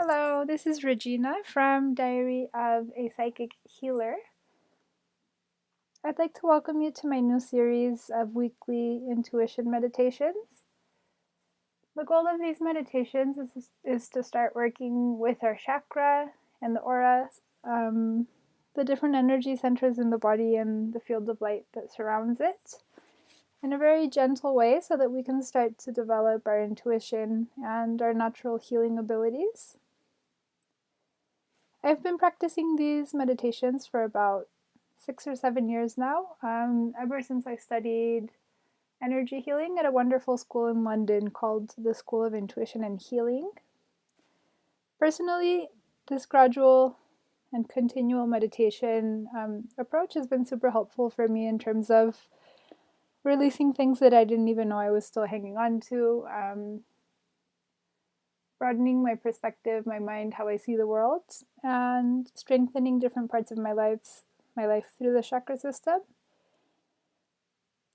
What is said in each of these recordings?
Hello, this is Regina from Diary of a Psychic Healer. I'd like to welcome you to my new series of weekly intuition meditations. The goal of these meditations is to start working with our chakra and the aura, the different energy centers in the body and the field of light that surrounds it in a very gentle way so that we can start to develop our intuition and our natural healing abilities. I've been practicing these meditations for about 6 or 7 years now, ever since I studied energy healing at a wonderful school in London called the School of Intuition and Healing. Personally, this gradual and continual meditation approach has been super helpful for me in terms of releasing things that I didn't even know I was still hanging on to, broadening my perspective, my mind, how I see the world, and strengthening different parts of my life through the chakra system.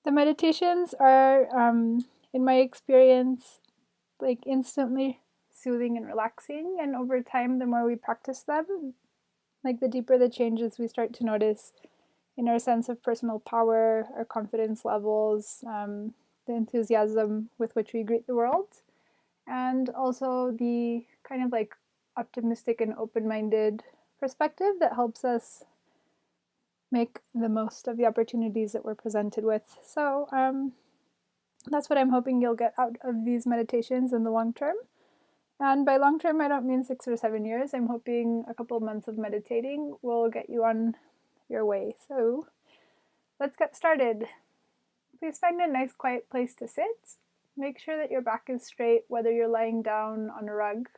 The meditations are, in my experience, like instantly soothing and relaxing, and over time, the more we practice them, like the deeper the changes we start to notice in our sense of personal power, our confidence levels, the enthusiasm with which we greet the world, and also the kind of like optimistic and open-minded perspective that helps us make the most of the opportunities that we're presented with. So that's what I'm hoping you'll get out of these meditations in the long term. And by long term, I don't mean 6 or 7 years. I'm hoping a couple of months of meditating will get you on your way. So let's get started. Please find a nice quiet place to sit. Make sure that your back is straight, whether you're lying down on a rug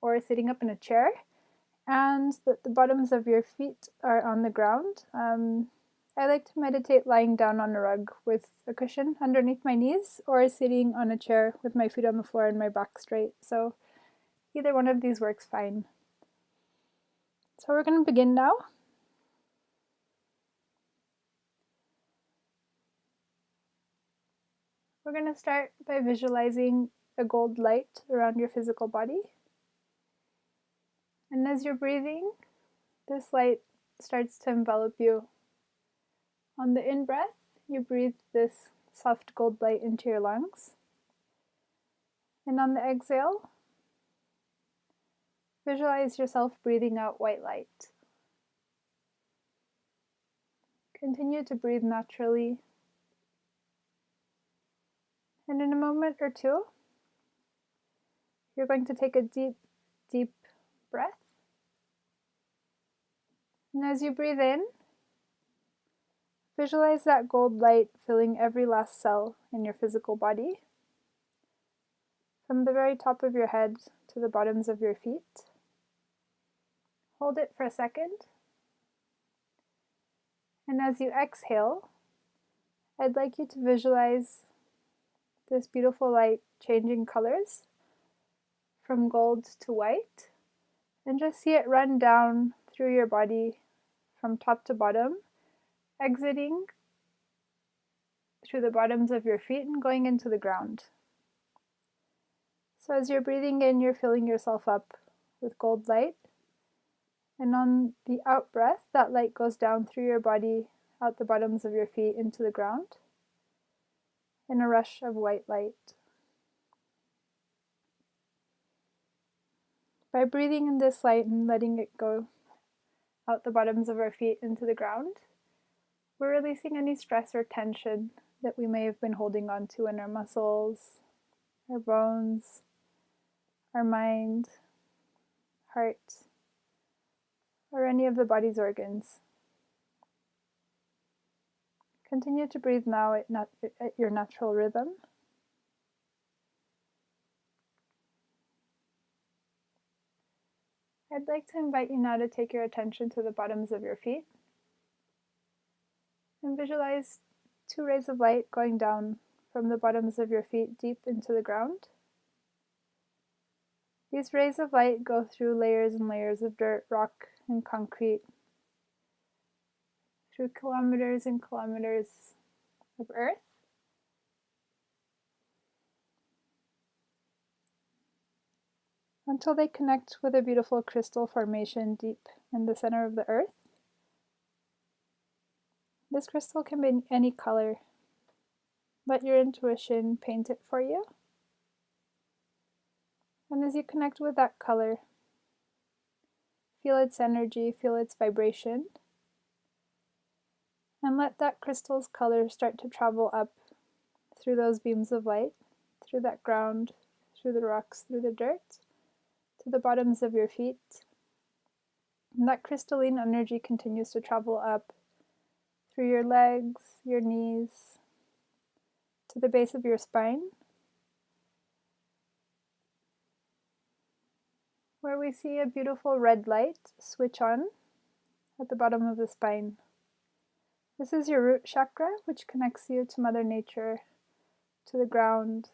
or sitting up in a chair, and that the bottoms of your feet are on the ground. I like to meditate lying down on a rug with a cushion underneath my knees, or sitting on a chair with my feet on the floor and my back straight. So either one of these works fine. So we're going to begin now. We're going to start by visualizing a gold light around your physical body. And as you're breathing, this light starts to envelop you. On the in-breath, you breathe this soft gold light into your lungs. And on the exhale, visualize yourself breathing out white light. Continue to breathe naturally. And in a moment or two, you're going to take a deep, deep breath. And as you breathe in, visualize that gold light filling every last cell in your physical body, from the very top of your head to the bottoms of your feet. Hold it for a second. And as you exhale, I'd like you to visualize this beautiful light changing colors from gold to white, and just see it run down through your body from top to bottom, exiting through the bottoms of your feet and going into the ground. So as you're breathing in, you're filling yourself up with gold light, and on the out breath, that light goes down through your body, out the bottoms of your feet into the ground, in a rush of white light. By breathing in this light and letting it go out the bottoms of our feet into the ground, we're releasing any stress or tension that we may have been holding on to in our muscles, our bones, our mind, heart, or any of the body's organs. Continue to breathe now at your natural rhythm. I'd like to invite you now to take your attention to the bottoms of your feet and visualize 2 rays of light going down from the bottoms of your feet deep into the ground. These rays of light go through layers and layers of dirt, rock, and concrete, through kilometers and kilometers of earth, until they connect with a beautiful crystal formation deep in the center of the earth. This crystal can be any color. Let your intuition paint it for you. And as you connect with that color, feel its energy, feel its vibration, and let that crystal's color start to travel up through those beams of light, through that ground, through the rocks, through the dirt, to the bottoms of your feet. And that crystalline energy continues to travel up through your legs, your knees, to the base of your spine, where we see a beautiful red light switch on at the bottom of the spine. This is your root chakra, which connects you to Mother Nature, to the ground,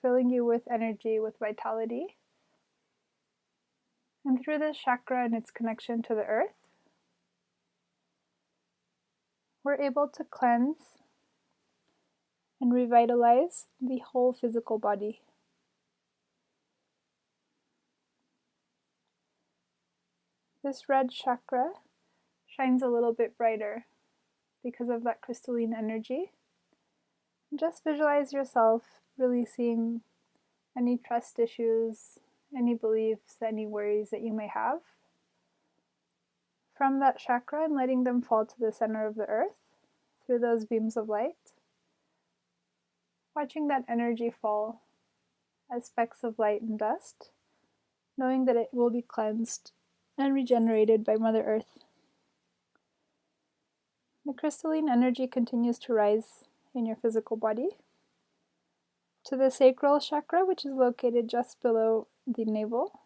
filling you with energy, with vitality. And through this chakra and its connection to the earth, we're able to cleanse and revitalize the whole physical body. This red chakra shines a little bit brighter because of that crystalline energy. And just visualize yourself releasing any trust issues, any beliefs, any worries that you may have from that chakra, and letting them fall to the center of the earth through those beams of light. Watching that energy fall as specks of light and dust, knowing that it will be cleansed and regenerated by Mother Earth. The crystalline energy continues to rise in your physical body to the sacral chakra, which is located just below the navel.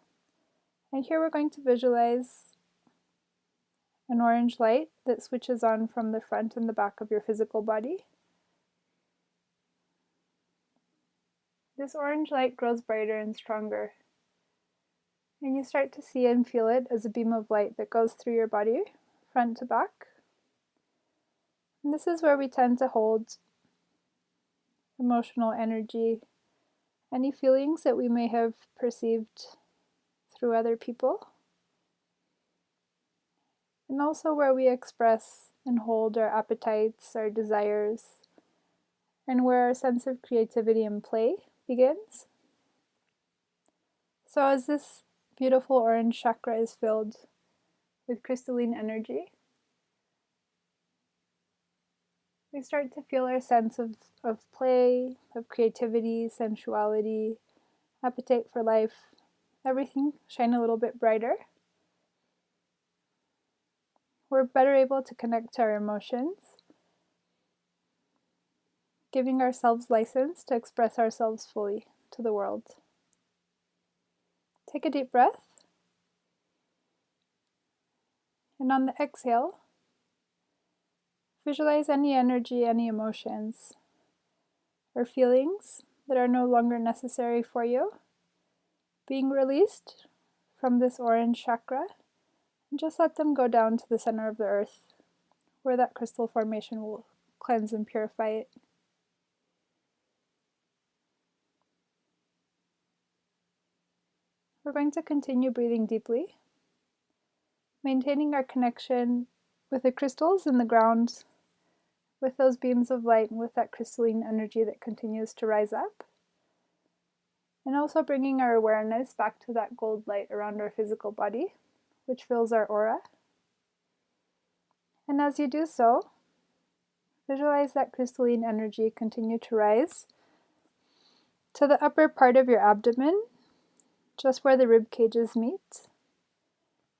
And here we're going to visualize an orange light that switches on from the front and the back of your physical body. This orange light grows brighter and stronger, and you start to see and feel it as a beam of light that goes through your body, front to back. And this is where we tend to hold emotional energy, any feelings that we may have perceived through other people, and also where we express and hold our appetites, our desires, and where our sense of creativity and play begins. So as this beautiful orange chakra is filled with crystalline energy, we start to feel our sense of play, of creativity, sensuality, appetite for life, everything shine a little bit brighter. We're better able to connect to our emotions, giving ourselves license to express ourselves fully to the world. Take a deep breath, and on the exhale, visualize any energy, any emotions, or feelings that are no longer necessary for you being released from this orange chakra, and just let them go down to the center of the earth, where that crystal formation will cleanse and purify it. We're going to continue breathing deeply, maintaining our connection with the crystals in the ground, with those beams of light and with that crystalline energy that continues to rise up. And also bringing our awareness back to that gold light around our physical body, which fills our aura. And as you do so, visualize that crystalline energy continue to rise to the upper part of your abdomen, just where the rib cages meet.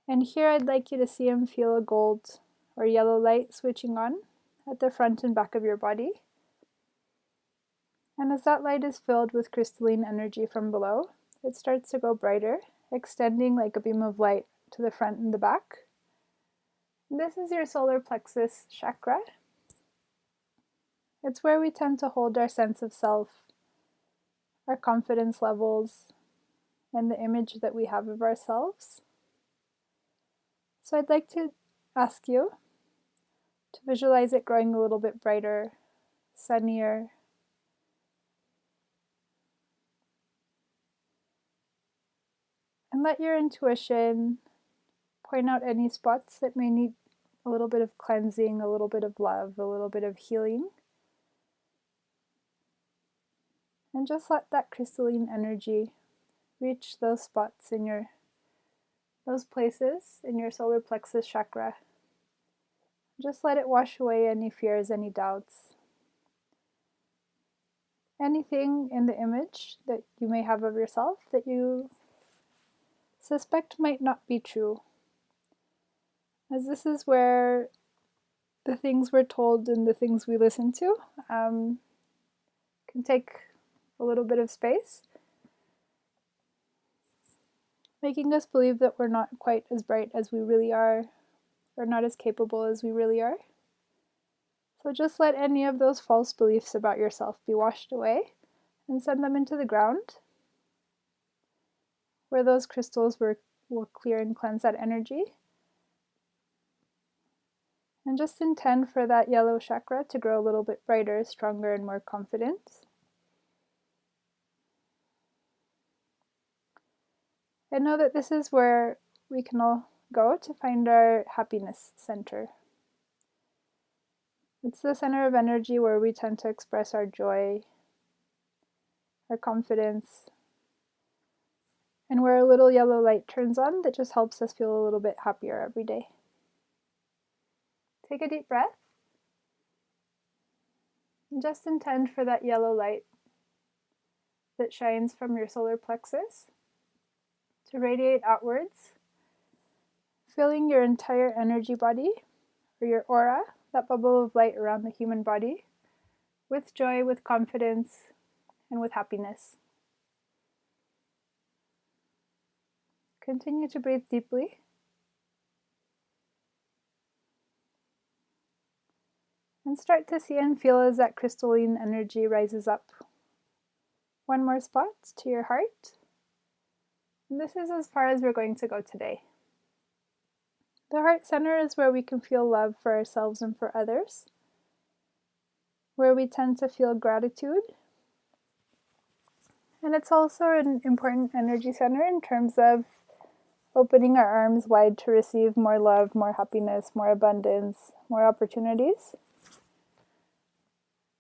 And here I'd like you to see and feel a gold or yellow light switching on at the front and back of your body. And as that light is filled with crystalline energy from below, it starts to go brighter, extending like a beam of light to the front and the back. And this is your solar plexus chakra. It's where we tend to hold our sense of self, our confidence levels, and the image that we have of ourselves. So I'd like to ask you to visualize it growing a little bit brighter, sunnier. let your intuition point out any spots that may need a little bit of cleansing, a little bit of love, a little bit of healing. And just let that crystalline energy reach those spots in those places in your solar plexus chakra. Just let it wash away any fears, any doubts, anything in the image that you may have of yourself that you suspect might not be true. As this is where the things we're told and the things we listen to can take a little bit of space, making us believe that we're not quite as bright as we really are, or not as capable as we really are. So just let any of those false beliefs about yourself be washed away and send them into the ground, where those crystals will clear and cleanse that energy. And just intend for that yellow chakra to grow a little bit brighter, stronger, and more confident. And know that this is where we can all go to find our happiness center. It's the center of energy where we tend to express our joy, our confidence, and where a little yellow light turns on that just helps us feel a little bit happier every day. Take a deep breath. And just intend for that yellow light that shines from your solar plexus to radiate outwards, filling your entire energy body, or your aura, that bubble of light around the human body, with joy, with confidence, and with happiness. Continue to breathe deeply. And start to see and feel as that crystalline energy rises up. One more spot to your heart. And this is as far as we're going to go today. The heart center is where we can feel love for ourselves and for others, where we tend to feel gratitude. And it's also an important energy center in terms of opening our arms wide to receive more love, more happiness, more abundance, more opportunities.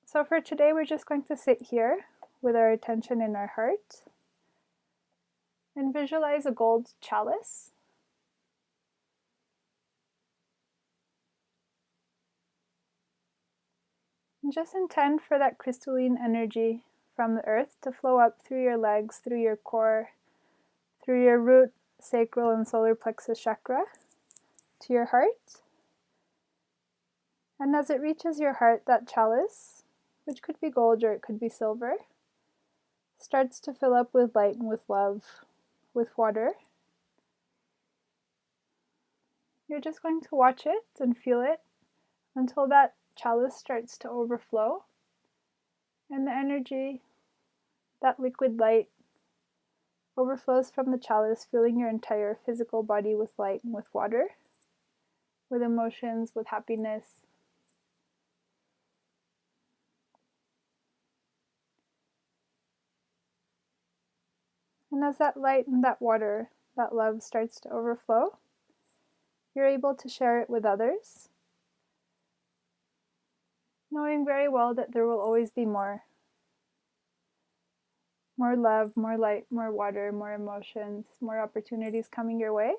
So for today, we're just going to sit here with our attention in our heart and visualize a gold chalice. And just intend for that crystalline energy from the earth to flow up through your legs, through your core, through your root, sacral, and solar plexus chakra to your heart. And as it reaches your heart, that chalice, which could be gold or it could be silver, starts to fill up with light and with love, with water. You're just going to watch it and feel it until that chalice starts to overflow, and the energy, that liquid light, overflows from the chalice, filling your entire physical body with light and with water, with emotions, with happiness. And as that light and that water, that love starts to overflow, you're able to share it with others, knowing very well that there will always be more. More love, more light, more water, more emotions, more opportunities coming your way,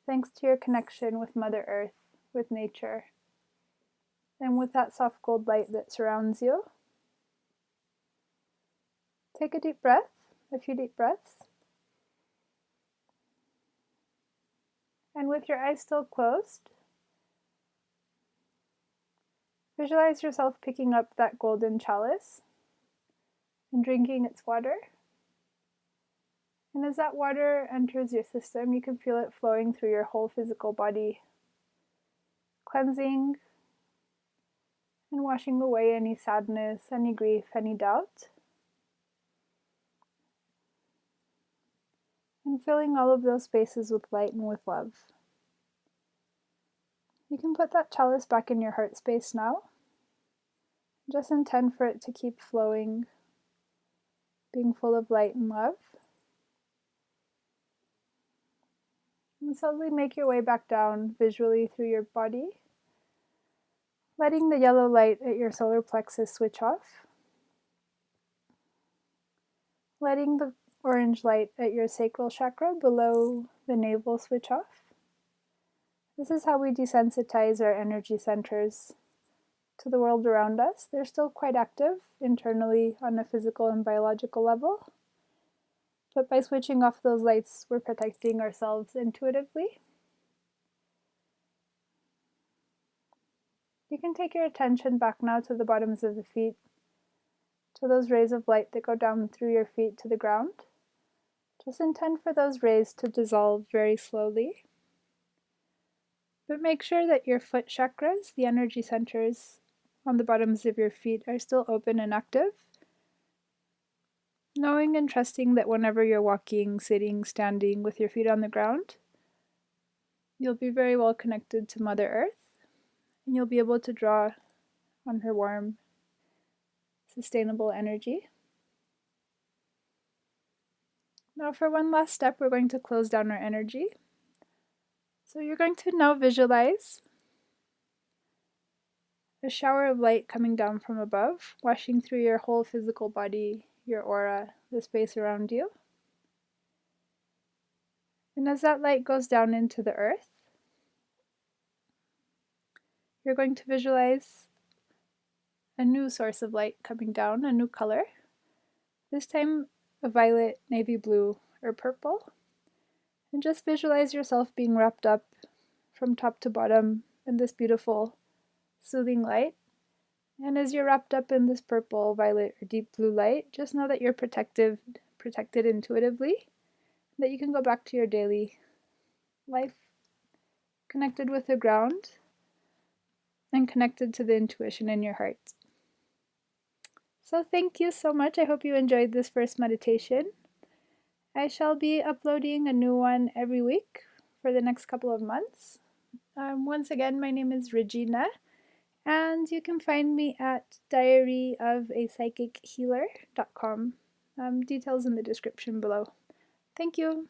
thanks to your connection with Mother Earth, with nature, and with that soft gold light that surrounds you. Take a deep breath, a few deep breaths. And with your eyes still closed, visualize yourself picking up that golden chalice and drinking its water. And as that water enters your system, you can feel it flowing through your whole physical body, cleansing and washing away any sadness, any grief, any doubt, and filling all of those spaces with light and with love. You can put that chalice back in your heart space now. Just intend for it to keep flowing, being full of light and love. And slowly make your way back down visually through your body, letting the yellow light at your solar plexus switch off, letting the orange light at your sacral chakra below the navel switch off. This is how we desensitize our energy centers to the world around us. They're still quite active internally on a physical and biological level, but by switching off those lights, we're protecting ourselves intuitively. You can take your attention back now to the bottoms of the feet, to those rays of light that go down through your feet to the ground. Just intend for those rays to dissolve very slowly. But make sure that your foot chakras, the energy centers on the bottoms of your feet, are still open and active. Knowing and trusting that whenever you're walking, sitting, standing with your feet on the ground, you'll be very well connected to Mother Earth, and you'll be able to draw on her warm, sustainable energy. Now for one last step, we're going to close down our energy. So you're going to now visualize a shower of light coming down from above, washing through your whole physical body, your aura, the space around you. And as that light goes down into the earth, you're going to visualize a new source of light coming down, a new color. This time a violet, navy blue, or purple. And just visualize yourself being wrapped up from top to bottom in this beautiful, soothing light. And as you're wrapped up in this purple, violet, or deep blue light, just know that you're protected intuitively, that you can go back to your daily life, connected with the ground, and connected to the intuition in your heart. So thank you so much. I hope you enjoyed this first meditation. I shall be uploading a new one every week for the next couple of months. Once again, my name is Regina, and you can find me at diaryofaPsychicHealer.com. Details in the description below. Thank you.